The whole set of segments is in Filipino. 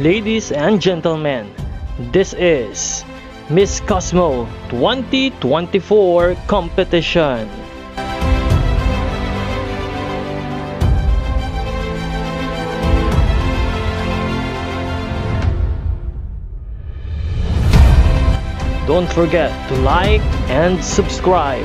Ladies and gentlemen, this is Miss Cosmo 2024 competition. Don't forget to like and subscribe.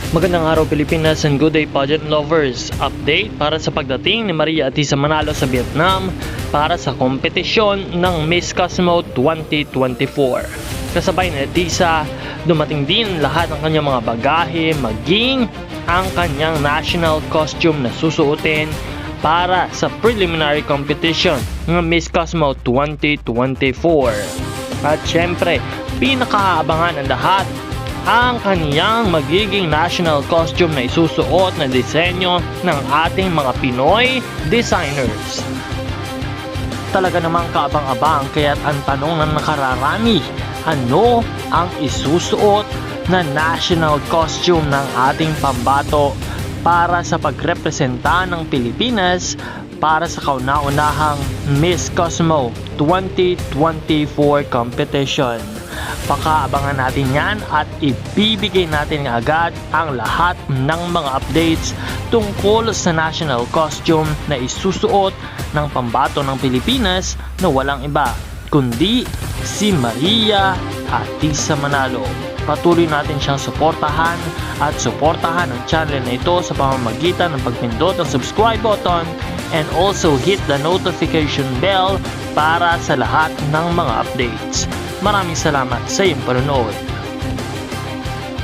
Magandang araw Pilipinas and good day pageant lovers. Update para sa pagdating ni Maria Atisa Manalo sa Vietnam para sa kompetisyon ng Miss Cosmo 2024. Kasabay ni Atisa, dumating din lahat ng kanyang mga bagahe maging ang kanyang national costume na susuotin para sa preliminary competition ng Miss Cosmo 2024. At syempre, pinakaabangan ng lahat ang kaniyang magiging national costume na isusuot na disenyo ng ating mga Pinoy designers. Talaga namang kaabang-abang, kaya't ang tanong ng nakararami, ano ang isusuot na national costume ng ating pambato para sa pagrepresenta ng Pilipinas para sa kauna-unahang Miss Cosmo 2024 competition. Pakaabangan natin yan at ibibigay natin agad ang lahat ng mga updates tungkol sa national costume na isusuot ng pambato ng Pilipinas na walang iba kundi si Maria Atisa Manalo. Patuloy natin siyang suportahan at suportahan ang channel na ito sa pamamagitan ng pagpindot ng subscribe button and also hit the notification bell para sa lahat ng mga updates. Maraming salamat sa iyong panonood.